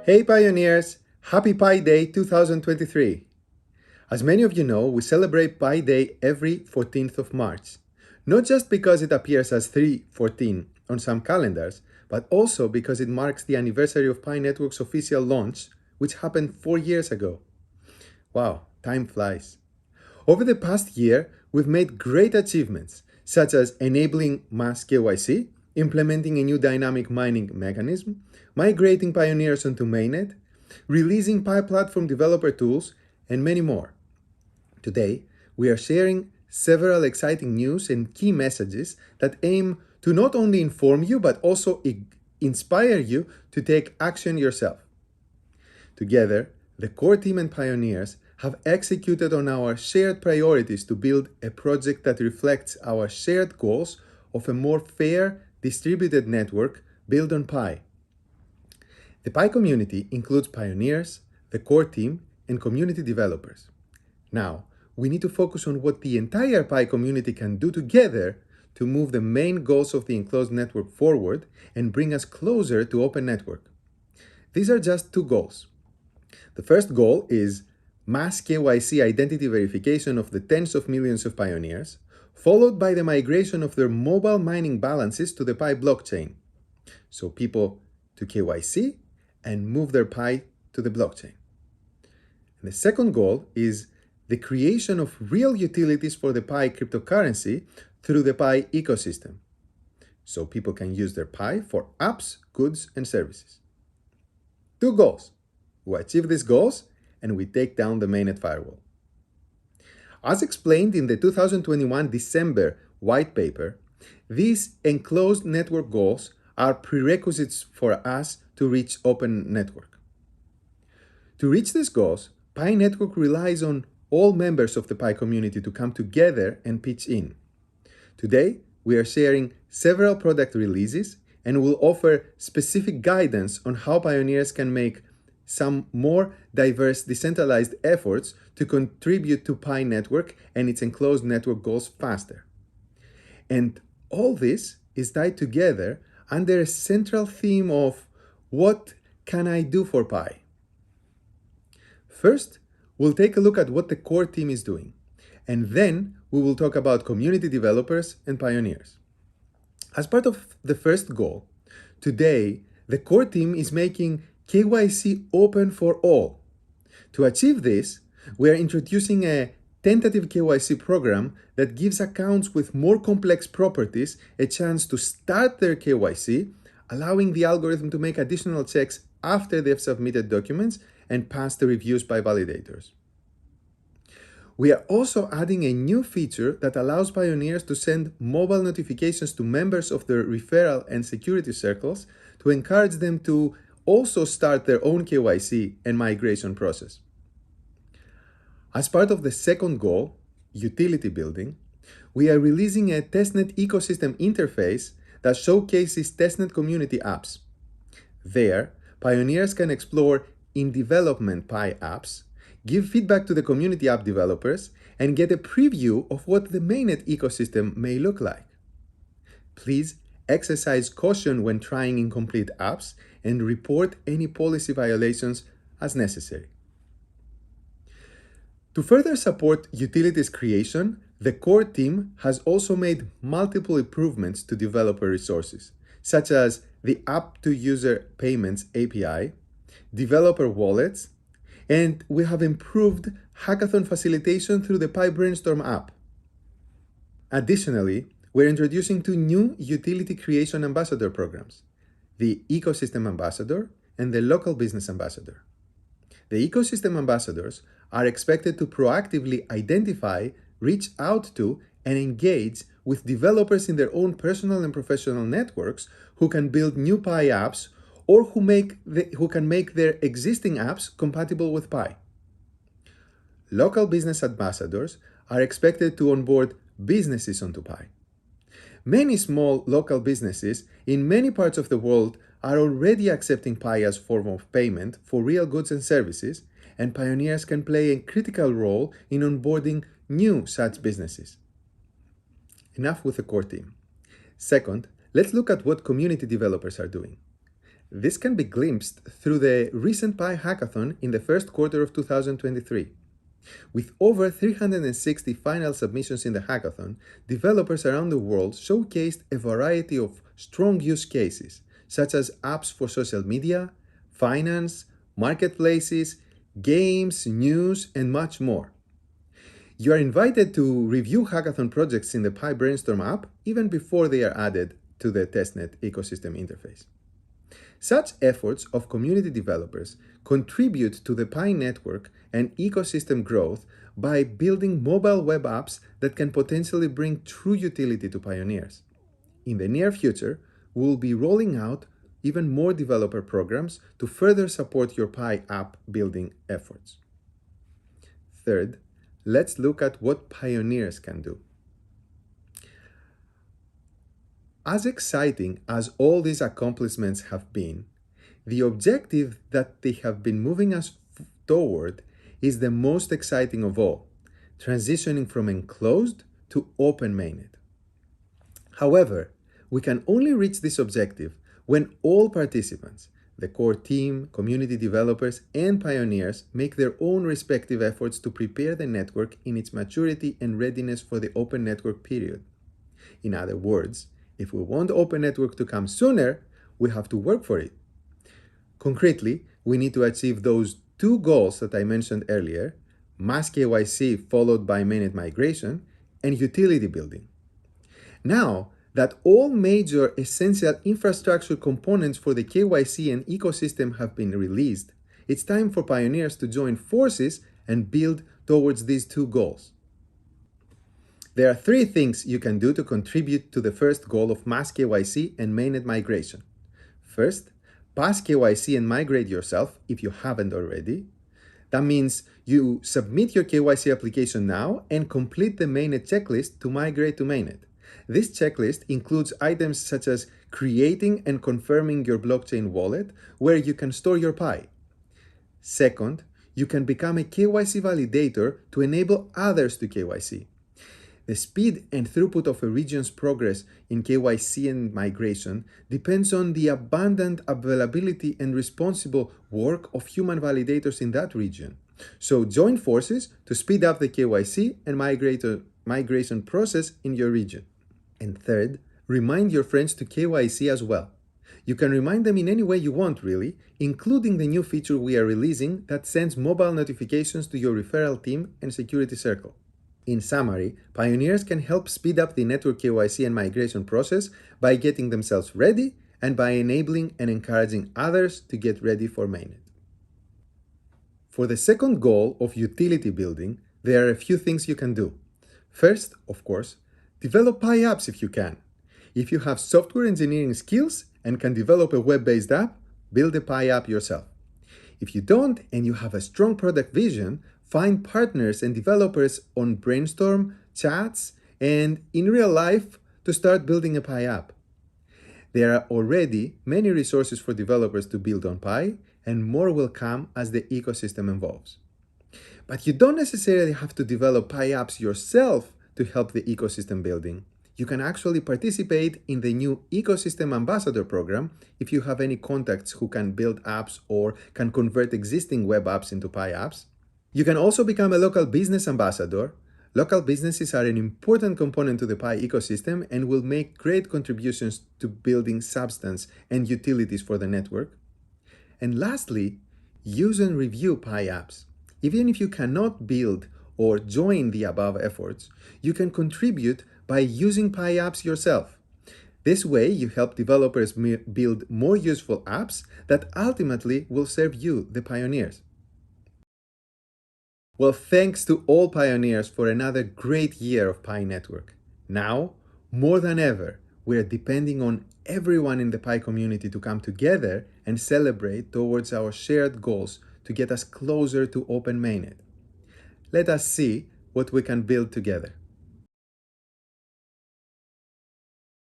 Hey pioneers! Happy PiDay 2023! As many of you know, we celebrate PiDay every 14th of March. Not just because it appears as 314 on some calendars, but also because it marks the anniversary of Pi Network's official launch, which happened 4 years ago. Wow, time flies. Over the past year, we've made great achievements, such as enabling mass KYC, implementing a new dynamic mining mechanism, migrating pioneers onto mainnet, releasing Pi platform developer tools, and many more. Today, we are sharing several exciting news and key messages that aim to not only inform you, but also inspire you to take action yourself. Together, the core team and pioneers have executed on our shared priorities to build a project that reflects our shared goals of a more fair, distributed network built on Pi. The Pi community includes pioneers, the core team, and community developers. Now, we need to focus on what the entire Pi community can do together to move the main goals of the enclosed network forward and bring us closer to open network. These are just two goals. The first goal is mass KYC identity verification of the tens of millions of pioneers, followed by the migration of their mobile mining balances to the Pi blockchain. So people to KYC and move their Pi to the blockchain. And the second goal is the creation of real utilities for the Pi cryptocurrency through the Pi ecosystem. So people can use their Pi for apps, goods, and services. Two goals. We achieve these goals and we take down the mainnet firewall. As explained in the 2021 December white paper, these enclosed network goals are prerequisites for us to reach open network. To reach these goals, Pi Network relies on all members of the Pi community to come together and pitch in. Today, we are sharing several product releases and will offer specific guidance on how pioneers can make some more diverse decentralized efforts to contribute to Pi Network and its enclosed network goals faster. And all this is tied together under a central theme of what can I do for Pi? First, we'll take a look at what the core team is doing, and then we will talk about community developers and pioneers. As part of the first goal, today, the core team is making KYC open for all. To achieve this, we are introducing a tentative KYC program that gives accounts with more complex properties a chance to start their KYC, allowing the algorithm to make additional checks after they've submitted documents and pass the reviews by validators. We are also adding a new feature that allows pioneers to send mobile notifications to members of their referral and security circles to encourage them to also start their own KYC and migration process. As part of the second goal, utility building, we are releasing a testnet ecosystem interface that showcases testnet community apps. There, pioneers can explore in-development Pi apps, give feedback to the community app developers, and get a preview of what the mainnet ecosystem may look like. Please exercise caution when trying incomplete apps and report any policy violations as necessary. To further support utilities creation, the core team has also made multiple improvements to developer resources, such as the App-to-User Payments API, developer wallets, and we have improved hackathon facilitation through the Pi Brainstorm app. Additionally, we're introducing two new utility creation ambassador programs, the Ecosystem Ambassador and the Local Business Ambassador. The Ecosystem Ambassadors are expected to proactively identify, reach out to, and engage with developers in their own personal and professional networks who can build new Pi apps or who can make their existing apps compatible with Pi. Local business ambassadors are expected to onboard businesses onto Pi. Many small local businesses in many parts of the world are already accepting Pi as a form of payment for real goods and services, and pioneers can play a critical role in onboarding new such businesses. Enough with the core team. Second, let's look at what community developers are doing. This can be glimpsed through the recent Pi hackathon in the first quarter of 2023. With over 360 final submissions in the hackathon, developers around the world showcased a variety of strong use cases, such as apps for social media, finance, marketplaces, games, news, and much more. You are invited to review hackathon projects in the Pi Brainstorm app even before they are added to the testnet ecosystem interface. Such efforts of community developers contribute to the Pi network and ecosystem growth by building mobile web apps that can potentially bring true utility to pioneers. In the near future, we'll be rolling out even more developer programs to further support your Pi app building efforts. Third, let's look at what pioneers can do. As exciting as all these accomplishments have been, the objective that they have been moving us toward is the most exciting of all, transitioning from enclosed to open mainnet. However, we can only reach this objective when all participants, the core team, community developers, and pioneers make their own respective efforts to prepare the network in its maturity and readiness for the open network period. In other words, if we want open network to come sooner, we have to work for it. Concretely, we need to achieve those two goals that I mentioned earlier, mass KYC followed by mainnet migration, and utility building. Now that all major essential infrastructure components for the KYC and ecosystem have been released, it's time for pioneers to join forces and build towards these two goals. There are three things you can do to contribute to the first goal of mass KYC and mainnet migration. First, pass KYC and migrate yourself if you haven't already. That means you submit your KYC application now and complete the mainnet checklist to migrate to mainnet. This checklist includes items such as creating and confirming your blockchain wallet where you can store your Pi. Second, you can become a KYC validator to enable others to KYC. The speed and throughput of a region's progress in KYC and migration depends on the abundant availability and responsible work of human validators in that region. So join forces to speed up the KYC and migration process in your region. And third, remind your friends to KYC as well. You can remind them in any way you want, really, including the new feature we are releasing that sends mobile notifications to your referral team and security circle. In summary, pioneers can help speed up the network KYC and migration process by getting themselves ready and by enabling and encouraging others to get ready for mainnet. For the second goal of utility building, there are a few things you can do. First, of course, develop Pi apps if you can. If you have software engineering skills and can develop a web-based app, build a Pi app yourself. If you don't and you have a strong product vision, find partners and developers on Brainstorm, chats, and in real life to start building a Pi app. There are already many resources for developers to build on Pi, and more will come as the ecosystem evolves. But you don't necessarily have to develop Pi apps yourself to help the ecosystem building. You can actually participate in the new Ecosystem Ambassador program if you have any contacts who can build apps or can convert existing web apps into Pi apps. You can also become a local business ambassador. Local businesses are an important component to the Pi ecosystem and will make great contributions to building substance and utilities for the network. And lastly, use and review Pi apps. Even if you cannot build or join the above efforts, you can contribute by using Pi apps yourself. This way, you help developers build more useful apps that ultimately will serve you, the pioneers. Well, thanks to all pioneers for another great year of Pi Network. Now, more than ever, we are depending on everyone in the Pi community to come together and celebrate towards our shared goals to get us closer to open mainnet. Let us see what we can build together.